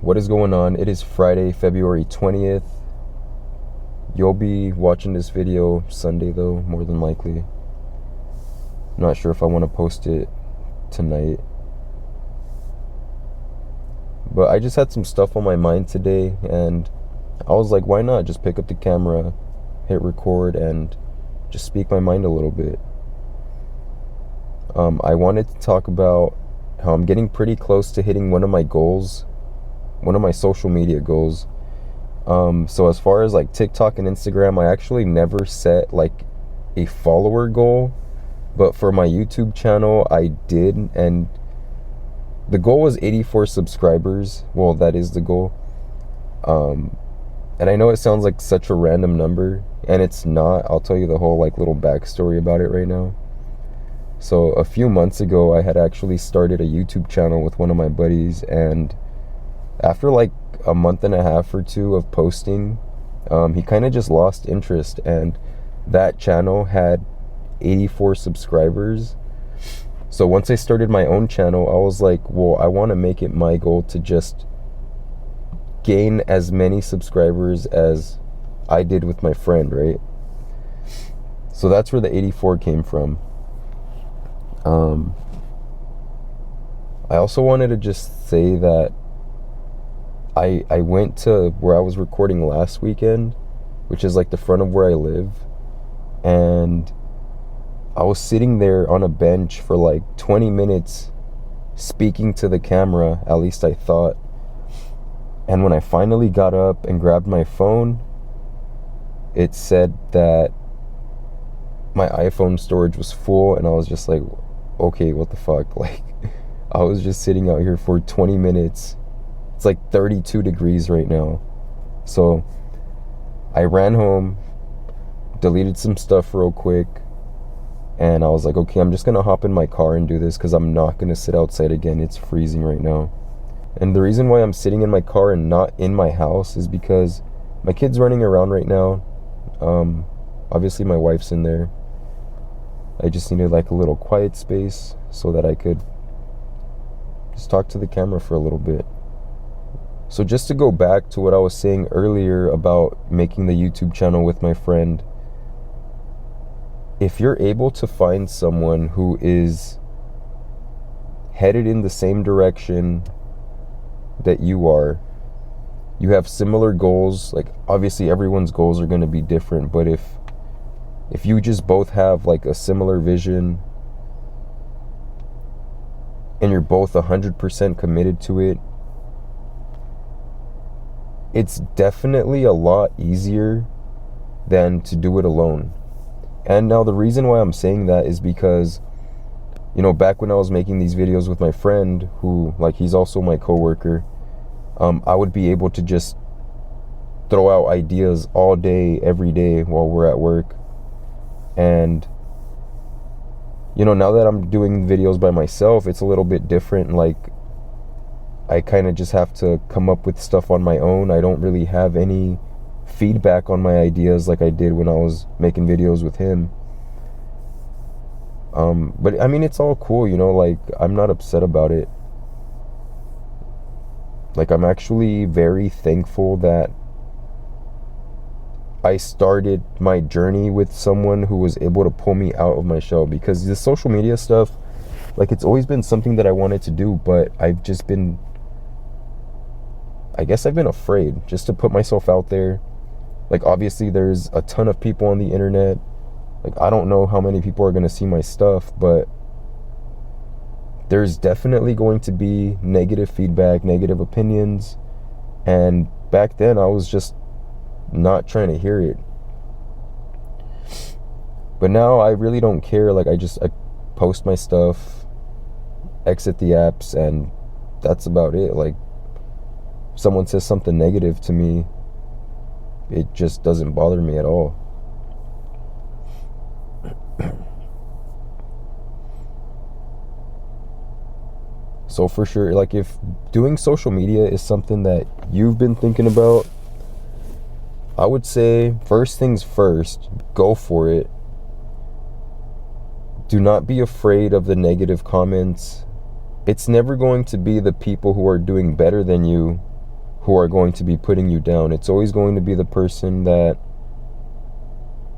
What is going on? It is Friday, February 20th. You'll be watching this video Sunday though, more than likely. Not sure if I want to post it tonight. But I just had some stuff on my mind today, and I was like, why not just pick up the camera, hit record, and just speak my mind a little bit. I wanted to talk about how I'm getting pretty close to hitting one of my goals, one of my social media goals. So as far as like TikTok and Instagram, I actually never set like a follower goal, but for my YouTube channel, I did, and the goal was 84 subscribers. Well, that is the goal. And I know it sounds like such a random number, and it's not. I'll tell you the whole like little backstory about it right now. So a few months ago, I had actually started a YouTube channel with one of my buddies, and after like a month and a half or two of posting, he kind of just lost interest, and that channel had 84 subscribers. So once I started my own channel, I was like, well, I want to make it my goal to just gain as many subscribers as I did with my friend, right? So that's where the 84 came from. I also wanted to just say that I went to where I was recording last weekend, which is like the front of where I live, and I was sitting there on a bench for like 20 minutes speaking to the camera, at least I thought. And when I finally got up and grabbed my phone, it said that my iPhone storage was full, and I was just like, okay, what the fuck? Like, I was just sitting out here for 20 minutes. It's like 32 degrees right now. So I ran home, deleted some stuff real quick, and I was like, okay, I'm just gonna hop in my car and do this, because I'm not gonna sit outside again. It's freezing right now. And the reason why I'm sitting in my car and not in my house is because my kid's running around right now. Obviously my wife's in there. I just needed like a little quiet space so that I could just talk to the camera for a little bit. So just to go back to what I was saying earlier about making the YouTube channel with my friend, if you're able to find someone who is headed in the same direction that you are, you have similar goals, like obviously everyone's goals are going to be different, but if you just both have like a similar vision and you're both 100% committed to it, it's definitely a lot easier than to do it alone. And now the reason why I'm saying that is because, you know, back when I was making these videos with my friend, who, like, he's also my coworker, I would be able to just throw out ideas all day, every day while we're at work. And, you know, now that I'm doing videos by myself, it's a little bit different. Like, I kind of just have to come up with stuff on my own. I don't really have any feedback on my ideas like I did when I was making videos with him. But I mean, it's all cool, you know, like, I'm not upset about it. Like, I'm actually very thankful that I started my journey with someone who was able to pull me out of my shell, because the social media stuff, like, it's always been something that I wanted to do, but I've just been, I guess I've been afraid just to put myself out there. Like, obviously there's a ton of people on the internet. Like, I don't know how many people are going to see my stuff, but there's definitely going to be negative feedback, negative opinions. And back then I was just not trying to hear it. But now I really don't care. Like, I post my stuff, exit the apps, and that's about it. Like, if someone says something negative to me, it just doesn't bother me at all. So for sure, like, if doing social media is something that you've been thinking about, I would say first things first, go for it. Do not be afraid of the negative comments. It's never going to be the people who are doing better than you who are going to be putting you down. It's always going to be the person that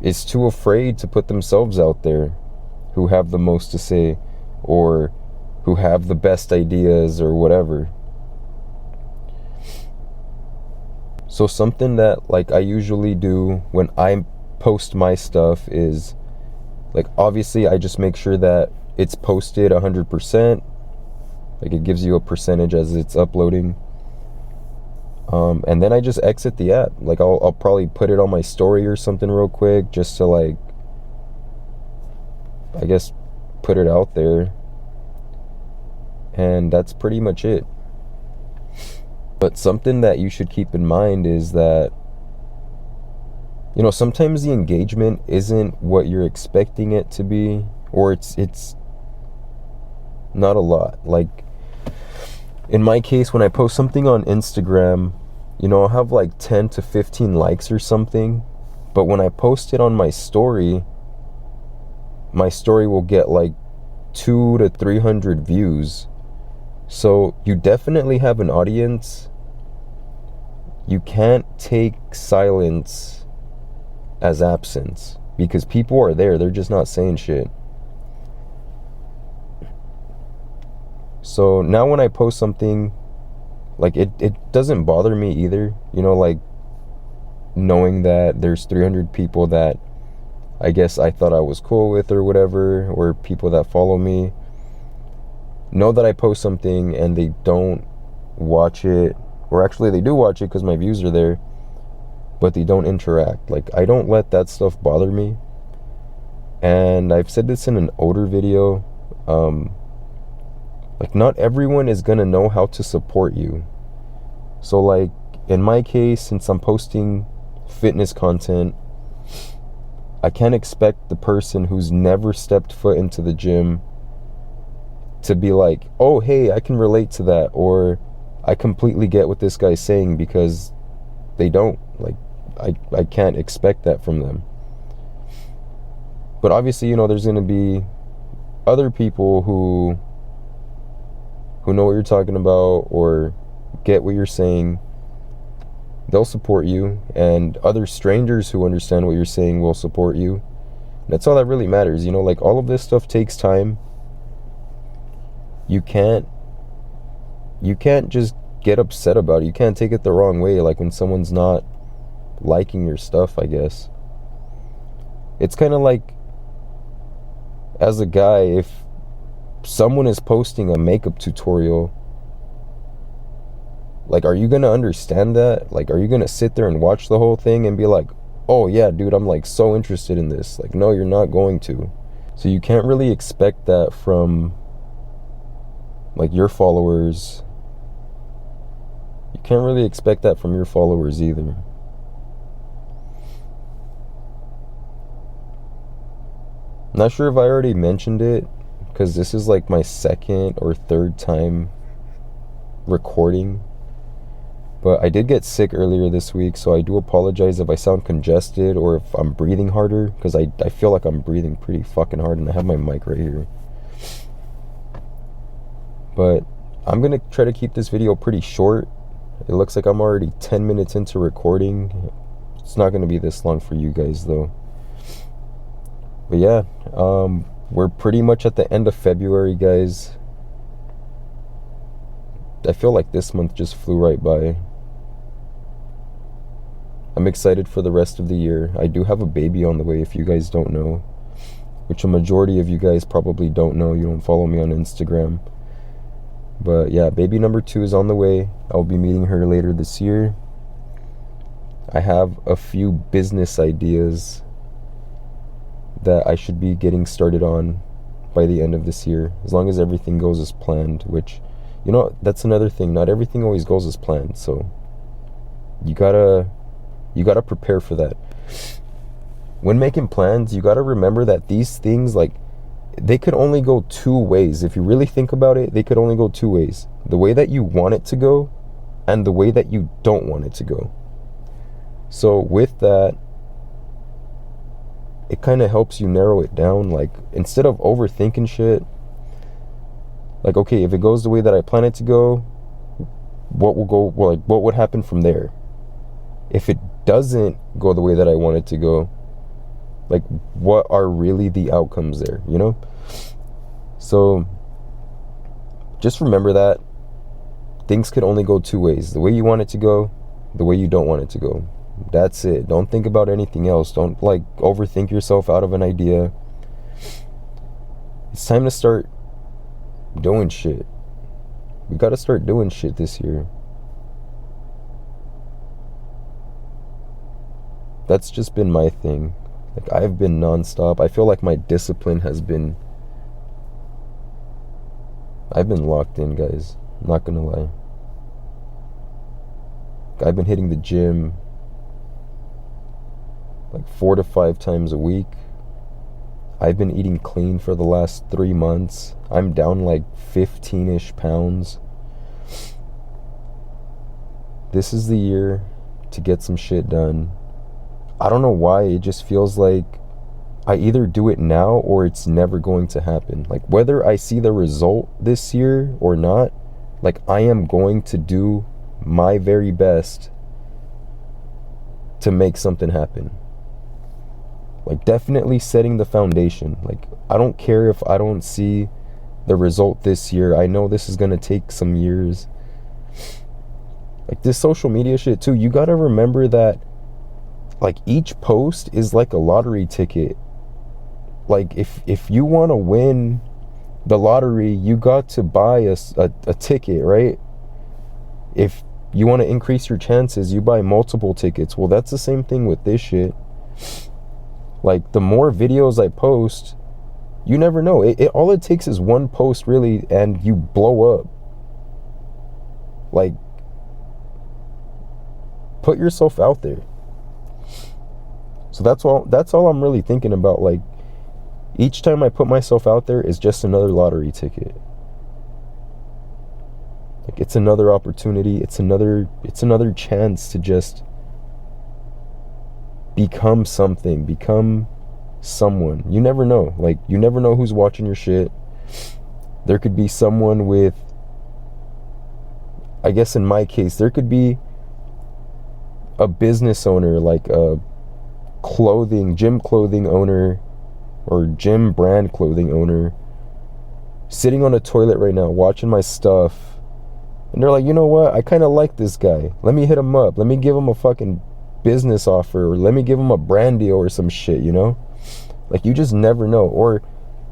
is too afraid to put themselves out there, who have the most to say, or who have the best ideas, or whatever. So something that like I usually do when I post my stuff is, like, obviously I just make sure that it's posted 100%. Like, it gives you a percentage as it's uploading. And then I just exit the app. Like, I'll probably put it on my story or something real quick, just to, like, I guess, put it out there. And that's pretty much it. But something that you should keep in mind is that, you know, sometimes the engagement isn't what you're expecting it to be, or it's not a lot. Like, in my case, when I post something on Instagram, you know, I'll have like 10 to 15 likes or something. But when I post it on my story will get like 200 to 300 views. So you definitely have an audience. You can't take silence as absence, because people are there, they're just not saying shit. So now when I post something, like, it doesn't bother me either, you know, like, knowing that there's 300 people that I guess I thought I was cool with or whatever, or people that follow me, know that I post something and they don't watch it, or actually they do watch it because my views are there, but they don't interact. Like, I don't let that stuff bother me. And I've said this in an older video, like, not everyone is gonna know how to support you. So, like, in my case, since I'm posting fitness content, I can't expect the person who's never stepped foot into the gym to be like, oh, hey, I can relate to that, or I completely get what this guy's saying, because they don't. Like, I can't expect that from them. But obviously, you know, there's gonna be other people who know what you're talking about, or get what you're saying. They'll support you, and other strangers who understand what you're saying will support you. And that's all that really matters, you know. Like, all of this stuff takes time. You can't just get upset about it. You can't take it the wrong way, like when someone's not liking your stuff, I guess. It's kind of like, as a guy, if someone is posting a makeup tutorial, like, are you gonna understand that? Like, are you gonna sit there and watch the whole thing and be like, oh yeah, dude, I'm like so interested in this? Like, no, you're not going to. So you can't really expect that from, like, your followers. You can't really expect that from your followers either. Not sure if I already mentioned it, because this is like my second or third time recording. But I did get sick earlier this week, so I do apologize if I sound congested or if I'm breathing harder, because I feel like I'm breathing pretty fucking hard, and I have my mic right here. But I'm going to try to keep this video pretty short. It looks like I'm already 10 minutes into recording. It's not going to be this long for you guys, though. But yeah, we're pretty much at the end of February, guys. I feel like this month just flew right by. I'm excited for the rest of the year. I do have a baby on the way, if you guys don't know, which a majority of you guys probably don't know. You don't follow me on Instagram. But yeah, baby number 2 is on the way. I'll be meeting her later this year. I have a few business ideas that I should be getting started on by the end of this year, as long as everything goes as planned, which, you know, that's another thing. Not everything always goes as planned, so you gotta prepare for that. When making plans, you gotta remember that these things, like, they could only go 2 ways. If you really think about it, they could only go 2 ways. The way that you want it to go, and the way that you don't want it to go. So with that, it kind of helps you narrow it down. Like, instead of overthinking shit, like, okay, if it goes the way that I plan it to go, what will go, well, like, what would happen from there? If it doesn't go the way that I want it to go, like, what are really the outcomes there, you know? So just remember that things could only go two ways: the way you want it to go, the way you don't want it to go. That's it. Don't think about anything else. Don't like overthink yourself out of an idea. It's time to start doing shit. We gotta start doing shit this year. That's just been my thing. Like, I've been nonstop. I feel like my discipline has been, I've been locked in, guys. I'm not gonna lie. I've been hitting the gym like 4 to 5 times a week. I've been eating clean for the last 3 months. I'm down like 15-ish pounds. This is the year to get some shit done. I don't know why, it just feels like I either do it now or it's never going to happen. Like, whether I see the result this year or not, like, I am going to do my very best to make something happen. Like, definitely setting the foundation. Like, I don't care if I don't see the result this year. I know this is gonna take some years. Like, this social media shit too, you gotta remember that, like, each post is like a lottery ticket. Like, if you want to win the lottery, you got to buy a ticket, right? If you want to increase your chances, you buy multiple tickets. Well, that's the same thing with this shit. Like, the more videos I post, you never know. All it takes is one post, really, and you blow up. Like, put yourself out there. So that's all I'm really thinking about. Like, each time I put myself out there is just another lottery ticket. Like, it's another opportunity. It's another chance to just become something, become someone. You never know. Like, you never know who's watching your shit. There could be someone with, I guess in my case, there could be a business owner, like a gym clothing owner or gym brand clothing owner, sitting on a toilet right now watching my stuff, and they're like, you know what, I kind of like this guy, let me hit him up, let me give him a fucking business offer, or let me give him a brand deal or some shit, you know? Like, you just never know. Or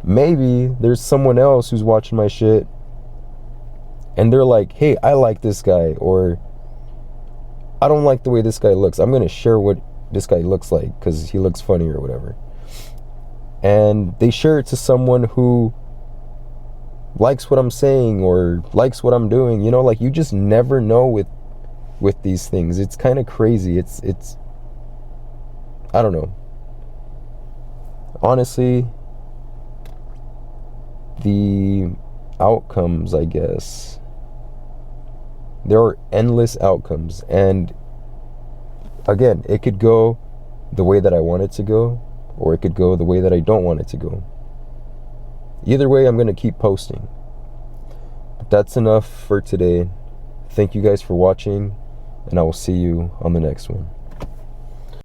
maybe there's someone else who's watching my shit and they're like, hey, I like this guy, or I don't like the way this guy looks, I'm gonna share what this guy looks like because he looks funny or whatever. And they share it to someone who likes what I'm saying or likes what I'm doing, you know? Like, you just never know with these things. It's kind of crazy. It's I don't know. Honestly, the outcomes, I guess, there are endless outcomes, and again, it could go the way that I want it to go, or it could go the way that I don't want it to go. Either way, I'm going to keep posting. But that's enough for today. Thank you guys for watching, and I will see you on the next one.